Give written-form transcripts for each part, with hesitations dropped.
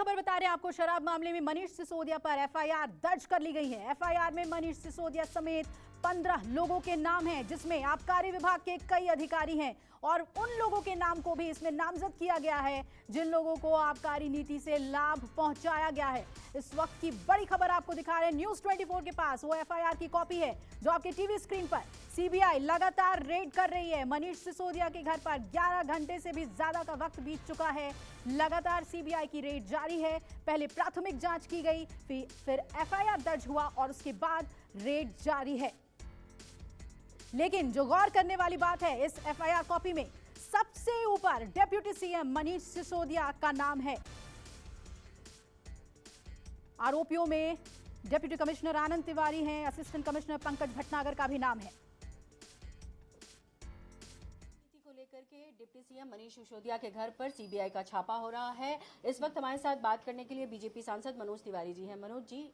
खबर बता रहे हैं आपको। शराब मामले में मनीष सिसोदिया पर एफआईआर दर्ज कर ली गई है। एफआईआर में मनीष सिसोदिया समेत 15 लोगों के नाम हैं, जिसमें आबकारी विभाग के कई अधिकारी हैं और उन लोगों के नाम को भी इसमें नामजद किया गया है जिन लोगों को आबकारी नीति से लाभ पहुंचाया गया है। इस वक्त की बड़ी खबर आपको दिखा रहे हैं न्यूज़ 24 के पास। वो एफआईआर की कॉपी है जो आपके टीवी स्क्रीन पर। सीबीआई लगातार रेड कर रही है। मनीष सिसोदिया के घर पर 11 घंटे से भी ज्यादा का वक्त बीत चुका है। लगातार सीबीआई की रेड जारी है। पहले प्राथमिक जांच की गई, फिर एफआईआर दर्ज हुआ और उसके बाद रेड जारी है। लेकिन जो गौर करने वाली बात है, इस एफआईआर कॉपी में सबसे ऊपर डिप्टी सीएम मनीष सिसोदिया का नाम है। आरोपियों में डिप्टी कमिश्नर आनंद तिवारी हैं, असिस्टेंट कमिश्नर पंकज भटनागर का भी नाम है। लेकर के डिप्टी सीएम मनीष सिसोदिया के घर पर सीबीआई का छापा हो रहा है। इस वक्त हमारे साथ बात करने के लिए बीजेपी सांसद मनोज तिवारी जी हैं। मनोज जी,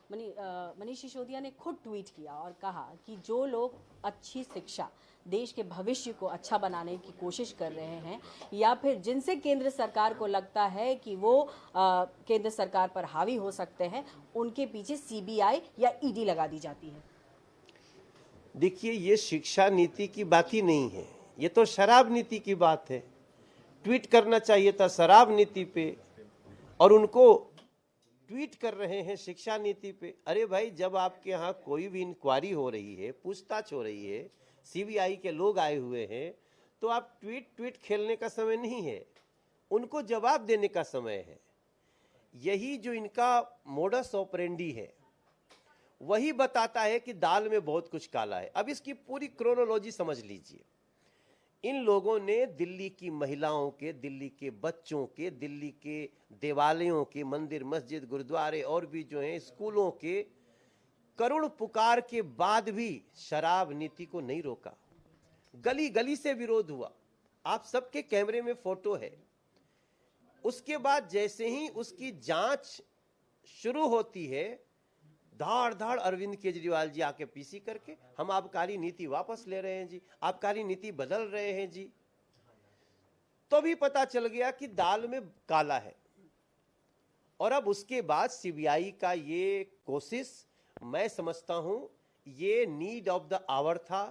मनीष सिसोदिया ने खुद ट्वीट किया और कहा कि जो लोग अच्छी शिक्षा, देश के भविष्य को अच्छा बनाने की कोशिश कर रहे हैं या फिर जिनसे केंद्र सरकार को लगता है कि वो केंद्र सरकार पर हावी हो सकते हैं, उनके पीछे सीबीआई या ईडी लगा दी जाती है। देखिए, ये शिक्षा नीति की बात ही नहीं है, ये तो शराब नीति की बात है। ट्वीट करना चाहिए था शराब नीति पे और उनको ट्वीट कर रहे हैं शिक्षा नीति पे। अरे भाई, जब आपके यहाँ कोई भी इंक्वायरी हो रही है, पूछताछ हो रही है, सीबीआई के लोग आए हुए हैं, तो आप ट्वीट खेलने का समय नहीं है, उनको जवाब देने का समय है। यही जो इनका मोडस ऑपरेंडी है वही बताता है कि दाल में बहुत कुछ काला है। अब इसकी पूरी क्रोनोलॉजी समझ लीजिए। इन लोगों ने दिल्ली की महिलाओं के, दिल्ली के बच्चों के, दिल्ली के देवालयों के, मंदिर, मस्जिद, गुरुद्वारे और भी जो हैं स्कूलों के करुण पुकार के बाद भी शराब नीति को नहीं रोका। गली गली से विरोध हुआ। आप सबके कैमरे में फोटो है। उसके बाद जैसे ही उसकी जांच शुरू होती है, धाड़ धाड़ अरविंद केजरीवाल जी आके पीसी करके हम आबकारी नीति वापस ले रहे हैं जी, आबकारी नीति बदल रहे हैं जी। तो भी पता चल गया कि दाल में काला है। और अब उसके बाद सीबीआई का ये कोशिश, मैं समझता हूं ये नीड ऑफ द आवर था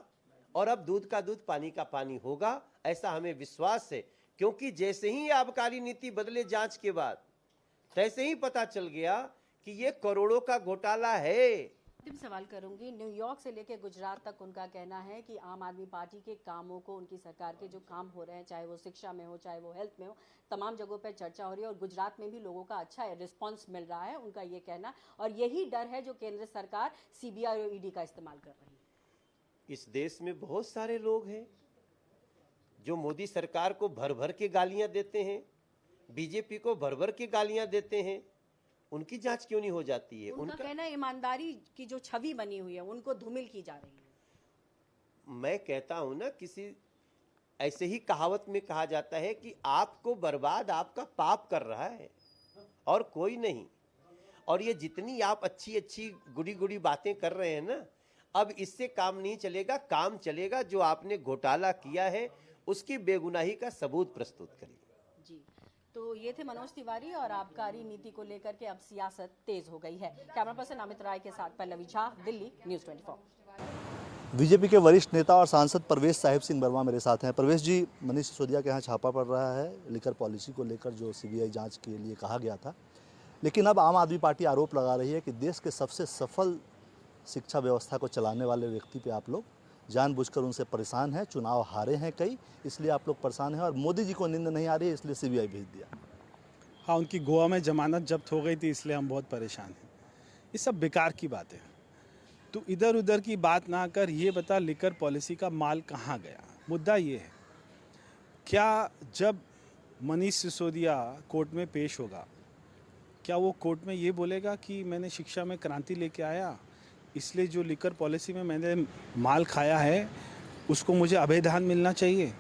और अब दूध का दूध पानी का पानी होगा, ऐसा हमें विश्वास है। क्योंकि जैसे ही आबकारी नीति बदले जांच के बाद, तैसे ही पता चल गया कि ये करोड़ों का घोटाला है। अंतिम सवाल करूंगी। न्यूयॉर्क से लेकर गुजरात तक उनका कहना है कि आम आदमी पार्टी के कामों को, उनकी सरकार के जो काम हो रहे हैं, चाहे वो शिक्षा में हो, चाहे वो हेल्थ में हो, तमाम जगहों पर चर्चा हो रही है और गुजरात में भी लोगों का अच्छा रिस्पांस मिल रहा है, उनका ये कहना। और यही डर है जो केंद्र सरकार सीबीआई और ईडी का इस्तेमाल कर रही है। इस देश में बहुत सारे लोग हैं जो मोदी सरकार को भर भर के गालियां देते हैं, बीजेपी को भर भर के गालियां देते हैं। उनकी जांच क्यों नहीं हो जाती है? उनका कहना है ईमानदारी की जो छवि बनी हुई है उनको धूमिल की जा रही है। मैं कहता हूं ना, किसी ऐसे ही कहावत में कहा जाता है कि आपको बर्बाद आपका पाप कर रहा है और कोई नहीं। और ये जितनी आप अच्छी अच्छी गुड़ी गुड़ी बातें कर रहे हैं ना, अब इससे काम नहीं चलेगा। काम चलेगा जो आपने घोटाला किया है उसकी बेगुनाही का सबूत प्रस्तुत करिए। जी, तो ये थे मनोज तिवारी और आबकारी नीति को लेकर के अब सियासत तेज हो गई है। कैमरा पर्सन अमित राय के साथ पल्लवी झा, दिल्ली, न्यूज़ 24। बीजेपी के वरिष्ठ नेता और सांसद परवेश साहिब सिंह वर्मा मेरे साथ हैं। परवेश जी, मनीष सिसोदिया के यहाँ छापा पड़ रहा है लिकर पॉलिसी को लेकर, जो सीबीआई जांच के लिए कहा गया था। लेकिन अब आम आदमी पार्टी आरोप लगा रही है कि देश के सबसे सफल शिक्षा व्यवस्था को चलाने वाले व्यक्ति पे आप लोग जानबूझकर उनसे परेशान हैं। चुनाव हारे हैं कई, इसलिए आप लोग परेशान हैं और मोदी जी को नींद नहीं आ रही है, इसलिए सीबीआई भेज दिया। हाँ, उनकी गोवा में जमानत जब्त हो गई थी, इसलिए हम बहुत परेशान हैं। ये सब बेकार की बात है। तो इधर उधर की बात ना कर ये बता, लिकर पॉलिसी का माल कहाँ गया। मुद्दा ये है, क्या जब मनीष सिसोदिया कोर्ट में पेश होगा, क्या वो कोर्ट में ये बोलेगा कि मैंने शिक्षा में क्रांति लेके आया, इसलिए जो लिकर पॉलिसी में मैंने माल खाया है उसको मुझे अभयदान मिलना चाहिए?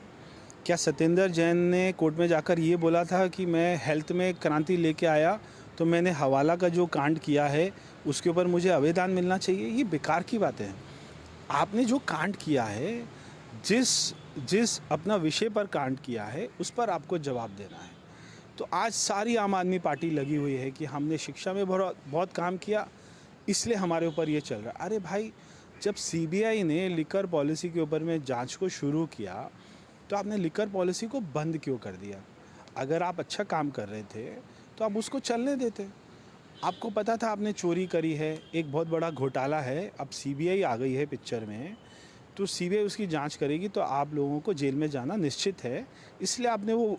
क्या सत्येंद्र जैन ने कोर्ट में जाकर ये बोला था कि मैं हेल्थ में क्रांति लेके आया तो मैंने हवाला का जो कांड किया है उसके ऊपर मुझे अभयदान मिलना चाहिए? ये बेकार की बात है। आपने जो कांड किया है, जिस अपना विषय पर कांड किया है, उस पर आपको जवाब देना है। तो तो आज सारी आम आदमी पार्टी लगी हुई है कि हमने शिक्षा में बहुत काम किया, इसलिए हमारे ऊपर ये चल रहा है। अरे भाई, जब सीबीआई ने लिकर पॉलिसी के ऊपर में जांच को शुरू किया तो आपने लिकर पॉलिसी को बंद क्यों कर दिया? अगर आप अच्छा काम कर रहे थे तो आप उसको चलने देते। आपको पता था आपने चोरी करी है, एक बहुत बड़ा घोटाला है, अब सीबीआई आ गई है पिक्चर में, तो सीबीआई उसकी जांच करेगी तो आप लोगों को जेल में जाना निश्चित है, इसलिए आपने वो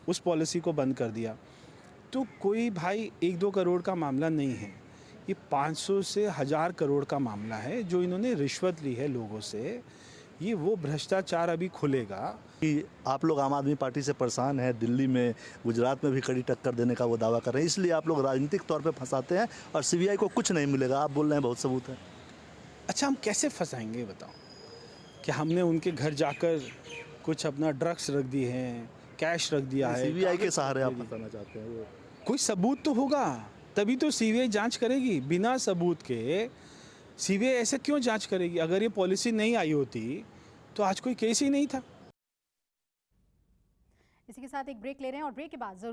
उस पॉलिसी को बंद कर दिया। तो कोई भाई 1-2 करोड़ का मामला नहीं है, ये 500 से 1000 करोड़ का मामला है जो इन्होंने रिश्वत ली है लोगों से। ये वो भ्रष्टाचार अभी खुलेगा। कि आप लोग आम आदमी पार्टी से परेशान हैं, दिल्ली में, गुजरात में भी कड़ी टक्कर देने का वो दावा कर रहे हैं, इसलिए आप लोग राजनीतिक तौर पे फंसाते हैं और सीबीआई को कुछ नहीं मिलेगा। आप बोल रहे हैं बहुत सबूत है। अच्छा, हम कैसे फंसाएंगे बताओ? कि हमने उनके घर जाकर कुछ अपना ड्रग्स रख दिए हैं, कैश रख दिया है, सीबीआई के सहारे आप फंसाना चाहते हैं? कोई सबूत तो होगा तभी तो सीबीआई जांच करेगी। बिना सबूत के सीबीआई ऐसे क्यों जांच करेगी? अगर ये पॉलिसी नहीं आई होती तो आज कोई केस ही नहीं था। इसी के साथ एक ब्रेक ले रहे हैं और ब्रेक के बाद जरूर